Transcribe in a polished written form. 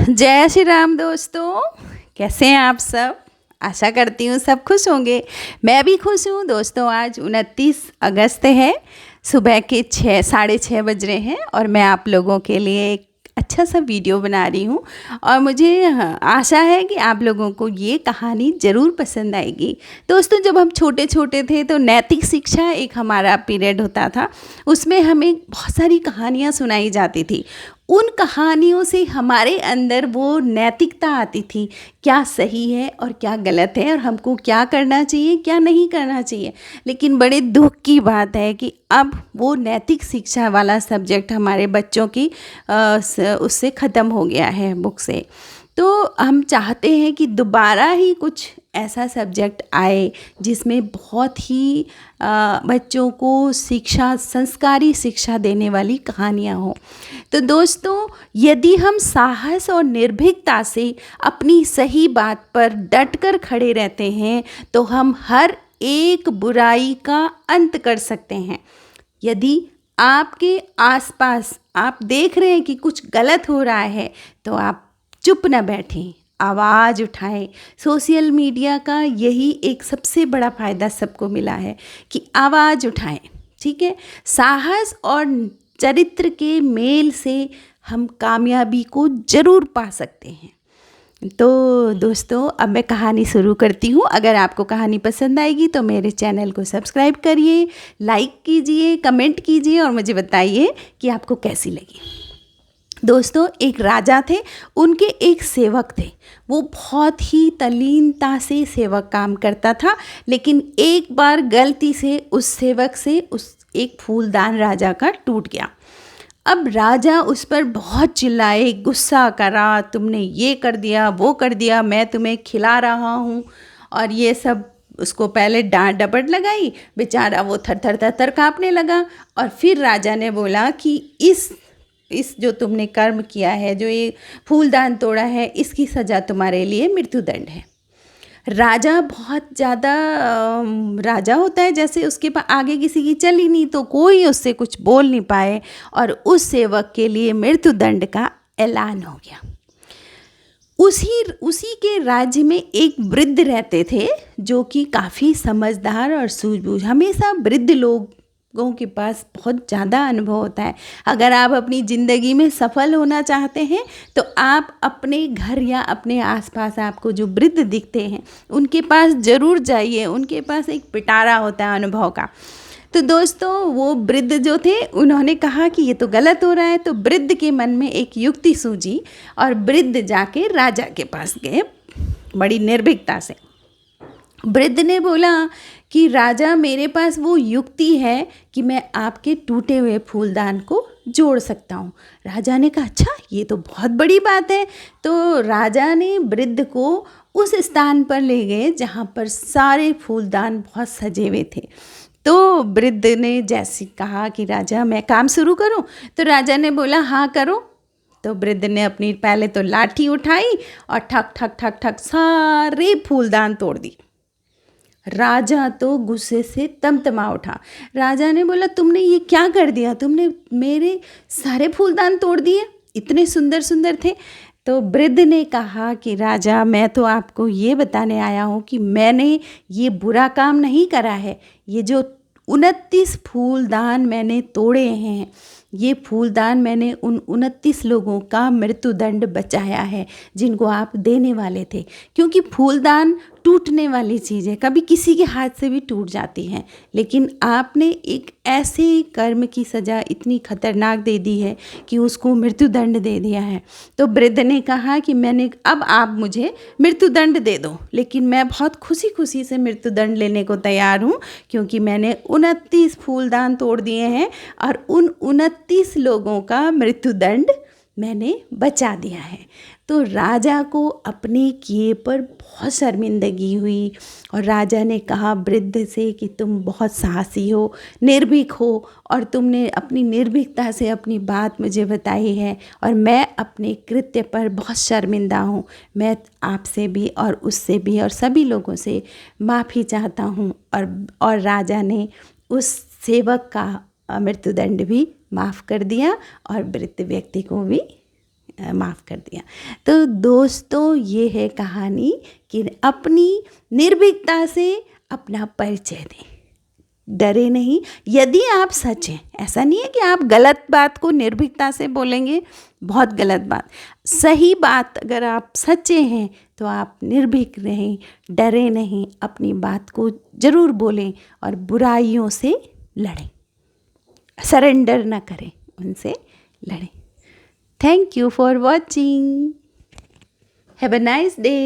जय श्री राम दोस्तों। कैसे हैं आप सब? आशा करती हूँ सब खुश होंगे। मैं भी खुश हूँ दोस्तों। आज 29 अगस्त है, सुबह के 6:30 बज रहे हैं और मैं आप लोगों के लिए एक अच्छा सा वीडियो बना रही हूँ और मुझे आशा है कि आप लोगों को ये कहानी ज़रूर पसंद आएगी। दोस्तों, जब हम छोटे छोटे थे तो नैतिक शिक्षा एक हमारा पीरियड होता था। उसमें हमें बहुत सारी कहानियाँ सुनाई जाती थी। उन कहानियों से हमारे अंदर वो नैतिकता आती थी, क्या सही है और क्या गलत है और हमको क्या करना चाहिए क्या नहीं करना चाहिए। लेकिन बड़े दुख की बात है कि अब वो नैतिक शिक्षा वाला सब्जेक्ट हमारे बच्चों की उससे ख़त्म हो गया है बुक से। तो हम चाहते हैं कि दोबारा ही कुछ ऐसा सब्जेक्ट आए जिसमें बहुत ही बच्चों को शिक्षा, संस्कारी शिक्षा देने वाली कहानियाँ हों। तो दोस्तों, यदि हम साहस और निर्भीकता से अपनी सही बात पर डटकर खड़े रहते हैं तो हम हर एक बुराई का अंत कर सकते हैं। यदि आपके आसपास आप देख रहे हैं कि कुछ गलत हो रहा है तो आप चुप न बैठें, आवाज़ उठाएं। सोशल मीडिया का यही एक सबसे बड़ा फ़ायदा सबको मिला है कि आवाज़ उठाएं। ठीक है, साहस और चरित्र के मेल से हम कामयाबी को ज़रूर पा सकते हैं। तो दोस्तों, अब मैं कहानी शुरू करती हूँ। अगर आपको कहानी पसंद आएगी तो मेरे चैनल को सब्सक्राइब करिए, लाइक कीजिए, कमेंट कीजिए और मुझे बताइए कि आपको कैसी लगी। दोस्तों, एक राजा थे, उनके एक सेवक थे। वो बहुत ही तल्लीनता से सेवक काम करता था, लेकिन एक बार गलती से उस सेवक से उस एक फूलदान राजा का टूट गया। अब राजा उस पर बहुत चिल्लाए, गुस्सा करा, तुमने ये कर दिया, वो कर दिया, मैं तुम्हें खिला रहा हूँ और ये सब। उसको पहले डांट डपट लगाई, बेचारा वो थर थर थर थर काँपने लगा। और फिर राजा ने बोला कि इस जो तुमने कर्म किया है, जो ये फूलदान तोड़ा है, इसकी सज़ा तुम्हारे लिए मृत्युदंड है। राजा बहुत ज़्यादा राजा होता है, जैसे उसके पास आगे किसी की चल ही नहीं, तो कोई उससे कुछ बोल नहीं पाए और उस सेवक के लिए मृत्युदंड का ऐलान हो गया। उसी के राज्य में एक वृद्ध रहते थे जो कि काफ़ी समझदार और सूझबूझ। हमेशा वृद्ध लोगों के पास बहुत ज़्यादा अनुभव होता है। अगर आप अपनी ज़िंदगी में सफल होना चाहते हैं तो आप अपने घर या अपने आसपास आपको जो वृद्ध दिखते हैं उनके पास ज़रूर जाइए। उनके पास एक पिटारा होता है अनुभव का। तो दोस्तों, वो वृद्ध जो थे उन्होंने कहा कि ये तो गलत हो रहा है। तो वृद्ध के मन में एक युक्ति सूझी और वृद्ध जाके राजा के पास गए बड़ी निर्भीकता से। वृद्ध ने बोला कि राजा, मेरे पास वो युक्ति है कि मैं आपके टूटे हुए फूलदान को जोड़ सकता हूँ। राजा ने कहा, अच्छा, ये तो बहुत बड़ी बात है। तो राजा ने वृद्ध को उस स्थान पर ले गए जहाँ पर सारे फूलदान बहुत सजे हुए थे। तो वृद्ध ने जैसे कहा कि राजा, मैं काम शुरू करूँ? तो राजा ने बोला, हाँ करो। तो वृद्ध ने अपनी पहले तो लाठी उठाई और ठक ठक ठक ठक सारे फूलदान तोड़ दी। राजा तो गुस्से से तमतमा उठा। राजा ने बोला, तुमने ये क्या कर दिया? तुमने मेरे सारे फूलदान तोड़ दिए, इतने सुंदर सुंदर थे। तो वृद्ध ने कहा कि राजा, मैं तो आपको ये बताने आया हूँ कि मैंने ये बुरा काम नहीं करा है। ये जो 29 फूलदान मैंने तोड़े हैं, ये फूलदान मैंने उन 29 लोगों का मृत्युदंड बचाया है जिनको आप देने वाले थे। क्योंकि फूलदान टूटने वाली चीज़ है, कभी किसी के हाथ से भी टूट जाती है, लेकिन आपने एक ऐसे कर्म की सज़ा इतनी खतरनाक दे दी है कि उसको मृत्युदंड दे दिया है। तो वृद्ध ने कहा कि अब आप मुझे मृत्युदंड दे दो, लेकिन मैं बहुत खुशी खुशी से मृत्युदंड लेने को तैयार हूँ, क्योंकि मैंने 29 फूलदान तोड़ दिए हैं और उन 29 लोगों का मृत्युदंड मैंने बचा दिया है। तो राजा को अपने किए पर बहुत शर्मिंदगी हुई और राजा ने कहा वृद्ध से कि तुम बहुत साहसी हो, निर्भीक हो और तुमने अपनी निर्भीकता से अपनी बात मुझे बताई है और मैं अपने कृत्य पर बहुत शर्मिंदा हूँ। मैं आपसे भी और उससे भी और सभी लोगों से माफ़ी चाहता हूँ। और राजा ने उस सेवक का मृत्युदंड भी माफ़ कर दिया और वृद्ध व्यक्ति को भी माफ़ कर दिया। तो दोस्तों ये है कहानी कि अपनी निर्भीकता से अपना परिचय दें, डरे नहीं। यदि आप सच हैं, ऐसा नहीं है कि आप गलत बात को निर्भीकता से बोलेंगे, बहुत गलत बात। सही बात अगर आप सच्चे हैं तो आप निर्भीक रहें, डरे नहीं, अपनी बात को ज़रूर बोलें और बुराइयों से लड़ें, सरेंडर ना करें, उनसे लड़ें। Thank you for watching. Have a nice day.